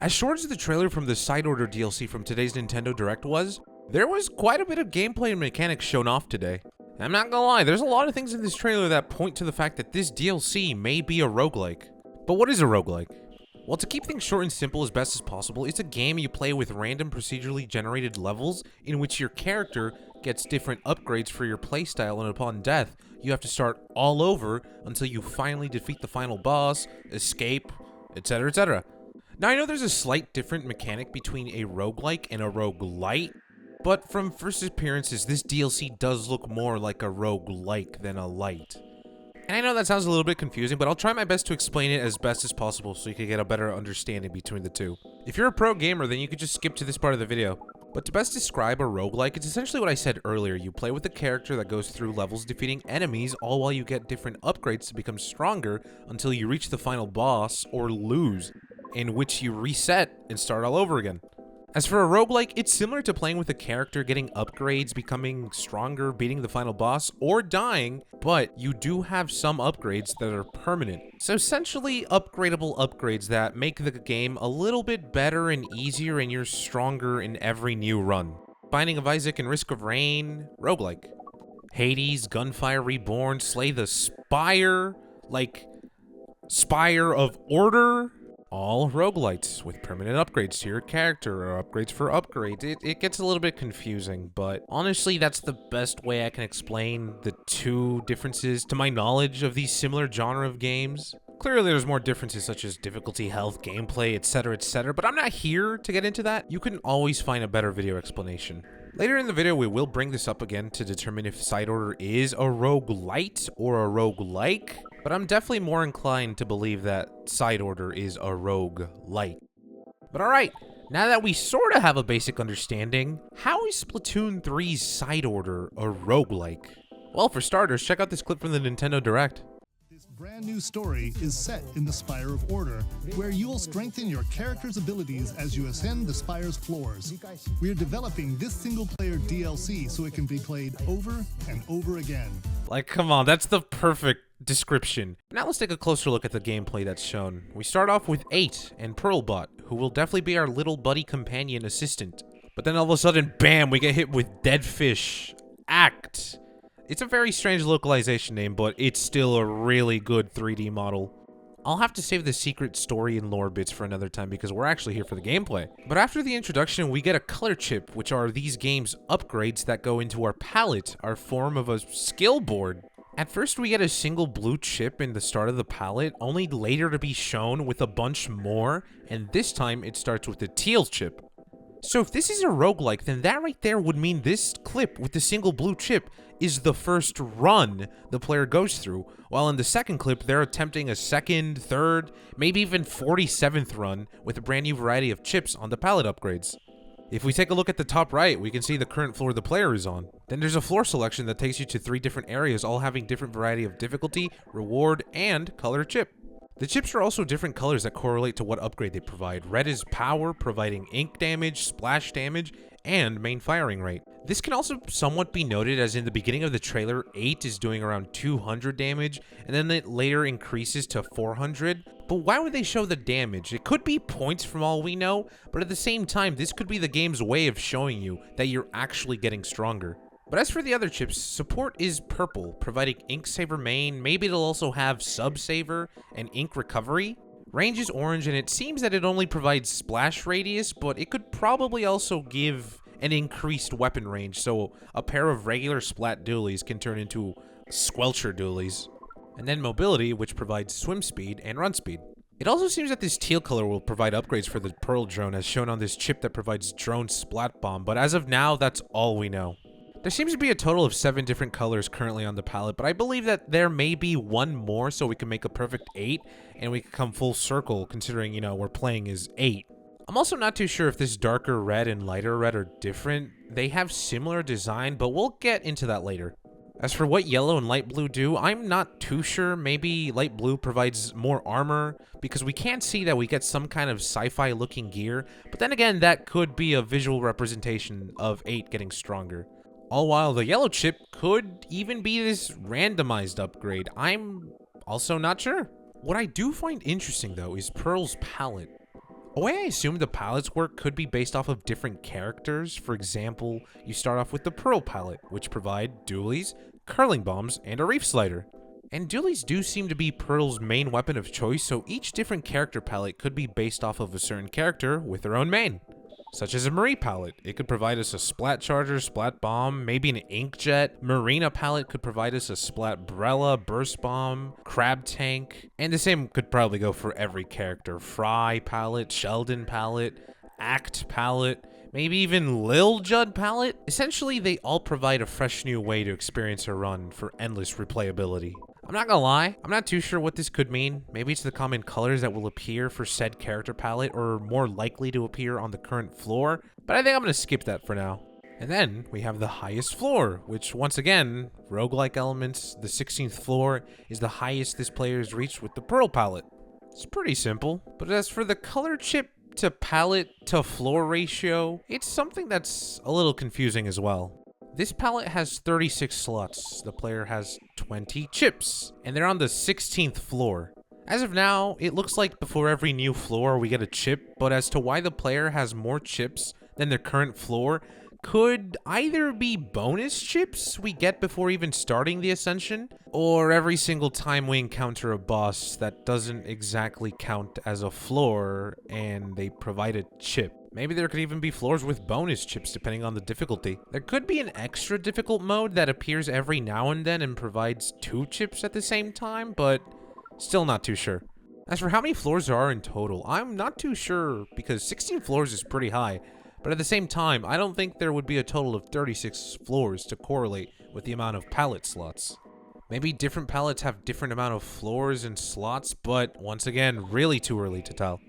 As short as the trailer from the Side Order DLC from today's Nintendo Direct was, there was quite a bit of gameplay and mechanics shown off today. I'm not gonna lie, there's a lot of things in this trailer that point to the fact that this DLC may be a roguelike. But what is a roguelike? Well, to keep things short and simple as best as possible, it's a game you play with random procedurally generated levels in which your character gets different upgrades for your playstyle, and upon death, you have to start all over until you finally defeat the final boss, escape, etc, etc. Now, I know there's a slight different mechanic between a roguelike and a roguelite, but from first appearances, this DLC does look more like a roguelike than a light. And I know that sounds a little bit confusing, but I'll try my best to explain it as best as possible so you can get a better understanding between the two. If you're a pro gamer, then you could just skip to this part of the video. But to best describe a roguelike, it's essentially what I said earlier. You play with a character that goes through levels defeating enemies, all while you get different upgrades to become stronger until you reach the final boss, or lose, in which you reset and start all over again. As for a roguelike, it's similar to playing with a character, getting upgrades, becoming stronger, beating the final boss, or dying, but you do have some upgrades that are permanent. So essentially, upgradable upgrades that make the game a little bit better and easier, and you're stronger in every new run. Binding of Isaac and Risk of Rain, roguelike. Hades, Gunfire Reborn, Slay the Spire, like Spire of Order, all roguelites with permanent upgrades to your character or upgrades for upgrades. It gets a little bit confusing, but honestly, that's the best way I can explain the two differences to my knowledge of these similar genre of games. Clearly, there's more differences such as difficulty, health, gameplay, etc, but I'm not here to get into that. You can always find a better video explanation. Later in the video, we will bring this up again to determine if Side Order is a roguelite or a roguelike, but I'm definitely more inclined to believe that Side Order is a roguelike. But alright, now that we sort of have a basic understanding, how is Splatoon 3's Side Order a roguelike? Well, for starters, check out this clip from the Nintendo Direct. This brand new story is set in the Spire of Order, where you'll strengthen your character's abilities as you ascend the Spire's floors. We are developing this single-player DLC so it can be played over and over again. Like, come on, that's the perfect description. Now let's take a closer look at the gameplay that's shown. We start off with 8 and Pearlbot, who will definitely be our little buddy companion assistant. But then all of a sudden, bam, we get hit with Dead Fish. Act. It's a very strange localization name, but it's still a really good 3D model. I'll have to save the secret story and lore bits for another time because we're actually here for the gameplay. But after the introduction, we get a color chip, which are these game's upgrades that go into our palette, our form of a skill board. At first, we get a single blue chip in the start of the palette, only later to be shown with a bunch more, and this time it starts with the teal chip. So if this is a roguelike, then that right there would mean this clip with the single blue chip is the first run the player goes through, while in the second clip, they're attempting a second, third, maybe even 47th run with a brand new variety of chips on the palette upgrades. If we take a look at the top right, we can see the current floor the player is on. Then there's a floor selection that takes you to 3 different areas, all having different variety of difficulty, reward, and color chip. The chips are also different colors that correlate to what upgrade they provide. Red is power, providing ink damage, splash damage, and main firing rate. This can also somewhat be noted as in the beginning of the trailer, 8 is doing around 200 damage, and then it later increases to 400. But why would they show the damage? It could be points from all we know, but at the same time, this could be the game's way of showing you that you're actually getting stronger. But as for the other chips, support is purple, providing ink saver main, maybe it'll also have sub saver and ink recovery. Range is orange, and it seems that it only provides splash radius, but it could probably also give an increased weapon range, so a pair of regular splat dualies can turn into squelcher dualies. And then mobility, which provides swim speed and run speed. It also seems that this teal color will provide upgrades for the Pearl drone as shown on this chip that provides drone splat bomb, but as of now, that's all we know. There seems to be a total of 7 different colors currently on the palette, but I believe that there may be one more so we can make a perfect 8, and we can come full circle considering, you know, we're playing as 8. I'm also not too sure if this darker red and lighter red are different. They have similar design, but we'll get into that later. As for what yellow and light blue do, I'm not too sure. Maybe light blue provides more armor, because we can see that we get some kind of sci-fi looking gear, but then again, that could be a visual representation of 8 getting stronger. All while the yellow chip could even be this randomized upgrade. I'm also not sure. What I do find interesting though is Pearl's palette. A way I assume the palettes work could be based off of different characters. For example, you start off with the Pearl palette, which provide dualies, curling bombs, and a reef slider. And dualies do seem to be Pearl's main weapon of choice, so each different character palette could be based off of a certain character with their own main. Such as a Marie palette, it could provide us a Splat Charger, Splat Bomb, maybe an Inkjet. Marina palette could provide us a Splat Brella, Burst Bomb, Crab Tank, and the same could probably go for every character. Fry palette, Sheldon palette, Act palette, maybe even Lil Judd palette. Essentially, they all provide a fresh new way to experience a run for endless replayability. I'm not gonna lie, I'm not too sure what this could mean. Maybe it's the common colors that will appear for said character palette or more likely to appear on the current floor, but I think I'm gonna skip that for now. And then we have the highest floor, which once again, roguelike elements, the 16th floor is the highest this player has reached with the Pearl palette. It's pretty simple, but as for the color chip to palette to floor ratio, it's something that's a little confusing as well. This palette has 36 slots, the player has 20 chips, and they're on the 16th floor. As of now, it looks like before every new floor we get a chip, but as to why the player has more chips than their current floor could either be bonus chips we get before even starting the ascension, or every single time we encounter a boss that doesn't exactly count as a floor and they provide a chip. Maybe there could even be floors with bonus chips depending on the difficulty. There could be an extra difficult mode that appears every now and then and provides 2 chips at the same time, but still not too sure. As for how many floors there are in total, I'm not too sure because 16 floors is pretty high, but at the same time, I don't think there would be a total of 36 floors to correlate with the amount of palette slots. Maybe different palettes have different amount of floors and slots, but once again, really too early to tell.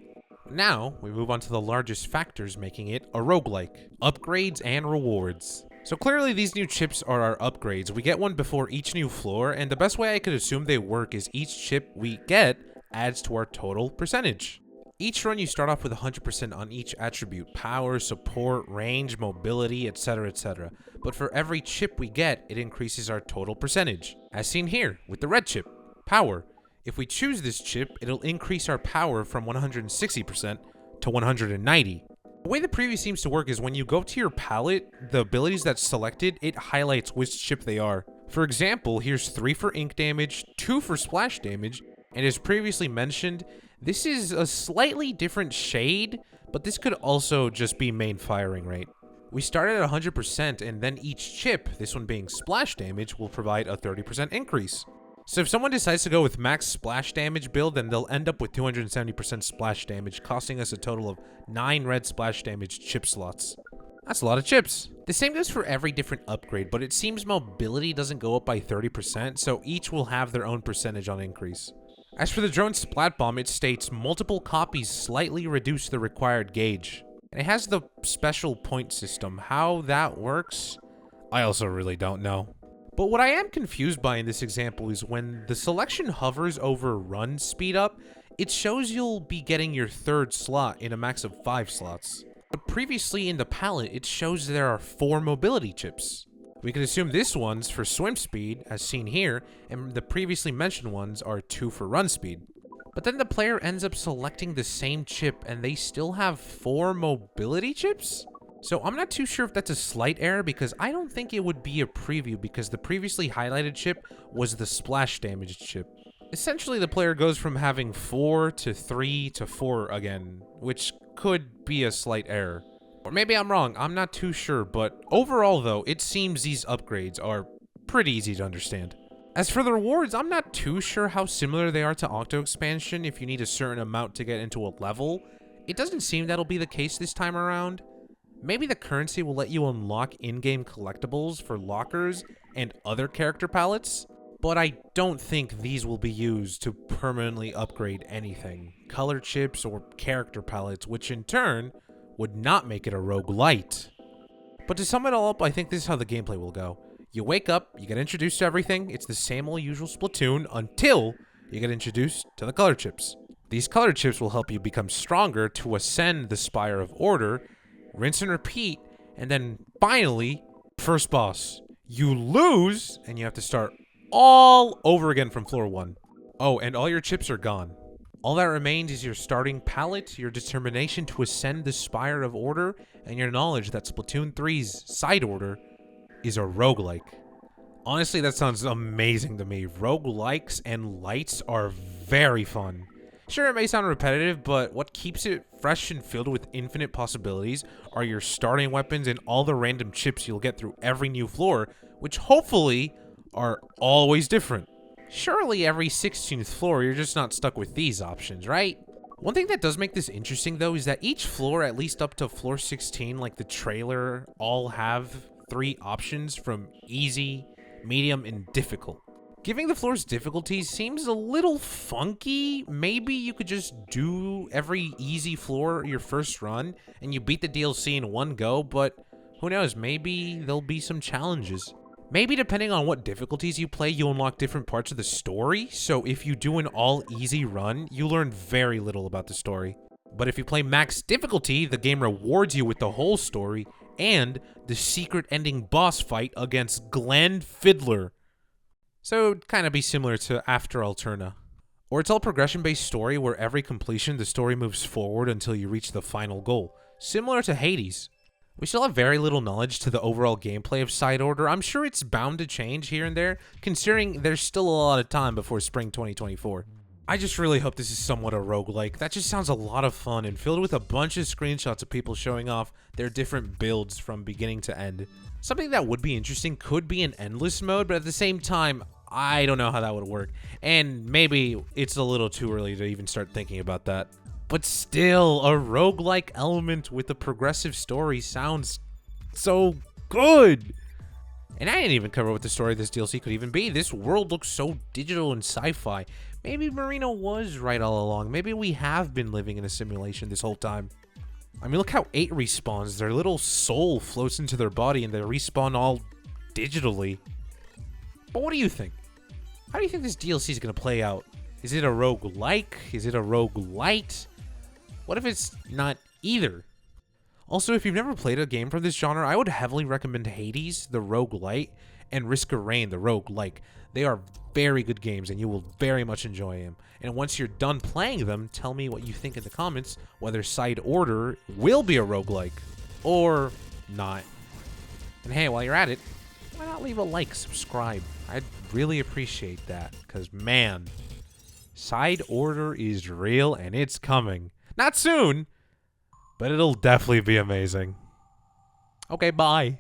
Now, we move on to the largest factors making it a roguelike: upgrades and rewards. So clearly these new chips are our upgrades. We get one before each new floor, and the best way I could assume they work is each chip we get adds to our total percentage. Each run you start off with 100% on each attribute: power, support, range, mobility, etc, etc. But for every chip we get, it increases our total percentage. As seen here with the red chip, power. If we choose this chip, it'll increase our power from 160% to 190. The way the preview seems to work is when you go to your palette, the abilities that's selected, it highlights which chip they are. For example, here's 3 for ink damage, 2 for splash damage, and as previously mentioned, this is a slightly different shade, but this could also just be main firing rate. We start at 100%, and then each chip, this one being splash damage, will provide a 30% increase. So if someone decides to go with max splash damage build, then they'll end up with 270% splash damage, costing us a total of 9 red splash damage chip slots. That's a lot of chips. The same goes for every different upgrade, but it seems mobility doesn't go up by 30%, so each will have their own percentage on increase. As for the drone Splat Bomb, it states multiple copies slightly reduce the required gauge. And it has the special point system. How that works, I also really don't know. But what I am confused by in this example is when the selection hovers over run speed up, it shows you'll be getting your 3rd slot in a max of 5 slots. But previously in the palette, it shows there are 4 mobility chips. We can assume this one's for swim speed, as seen here, and the previously mentioned ones are 2 for run speed. But then the player ends up selecting the same chip and they still have 4 mobility chips? So I'm not too sure if that's a slight error because I don't think it would be a preview because the previously highlighted chip was the splash damage chip. Essentially the player goes from having 4 to 3 to 4 again, which could be a slight error. Or maybe I'm wrong, I'm not too sure, but overall though, it seems these upgrades are pretty easy to understand. As for the rewards, I'm not too sure how similar they are to Octo Expansion if you need a certain amount to get into a level. It doesn't seem that'll be the case this time around. Maybe the currency will let you unlock in-game collectibles for lockers and other character palettes, but I don't think these will be used to permanently upgrade anything. Color chips or character palettes, which in turn would not make it a roguelite. But to sum it all up, I think this is how the gameplay will go. You wake up, you get introduced to everything, it's the same old usual Splatoon until you get introduced to the color chips. These color chips will help you become stronger to ascend the Spire of Order, rinse and repeat, and then finally, first boss. You lose, and you have to start all over again from floor 1. Oh, and all your chips are gone. All that remains is your starting palette, your determination to ascend the spire of order, and your knowledge that Splatoon 3's side order is a roguelike. Honestly, that sounds amazing to me. Roguelikes and lights are very fun. Sure, it may sound repetitive, but what keeps it fresh and filled with infinite possibilities are your starting weapons and all the random chips you'll get through every new floor, which hopefully are always different. Surely every 16th floor, you're just not stuck with these options, right? One thing that does make this interesting, though, is that each floor, at least up to floor 16, like the trailer, all have 3 options from easy, medium, and difficult. Giving the floors difficulties seems a little funky. Maybe you could just do every easy floor your first run, and you beat the DLC in one go, but who knows, maybe there'll be some challenges. Maybe depending on what difficulties you play, you unlock different parts of the story, so if you do an all-easy run, you learn very little about the story. But if you play max difficulty, the game rewards you with the whole story, and the secret ending boss fight against Glenn Fiddler. So it'd kind of be similar to After Alterna. Or it's all progression-based story where every completion, the story moves forward until you reach the final goal. Similar to Hades. We still have very little knowledge to the overall gameplay of Side Order. I'm sure it's bound to change here and there, considering there's still a lot of time before spring 2024. I just really hope this is somewhat a roguelike. That just sounds a lot of fun and filled with a bunch of screenshots of people showing off their different builds from beginning to end. Something that would be interesting could be an endless mode, but at the same time, I don't know how that would work. And maybe it's a little too early to even start thinking about that. But still, a roguelike element with a progressive story sounds so good. And I didn't even cover what the story of this DLC could even be. This world looks so digital and sci-fi. Maybe Marina was right all along. Maybe we have been living in a simulation this whole time. I mean, look how 8 respawns. Their little soul floats into their body and they respawn all digitally. But what do you think? How do you think this DLC is going to play out? Is it a roguelike? Is it a roguelite? What if it's not either? Also, if you've never played a game from this genre, I would heavily recommend Hades, the roguelite, and Risk of Rain, the roguelike. They are very good games, and you will very much enjoy them. And once you're done playing them, tell me what you think in the comments, whether Side Order will be a roguelike, or not. And hey, while you're at it, why not leave a like, subscribe? I'd really appreciate that, because man, Side Order is real, and it's coming. Not soon, but it'll definitely be amazing. Okay, bye.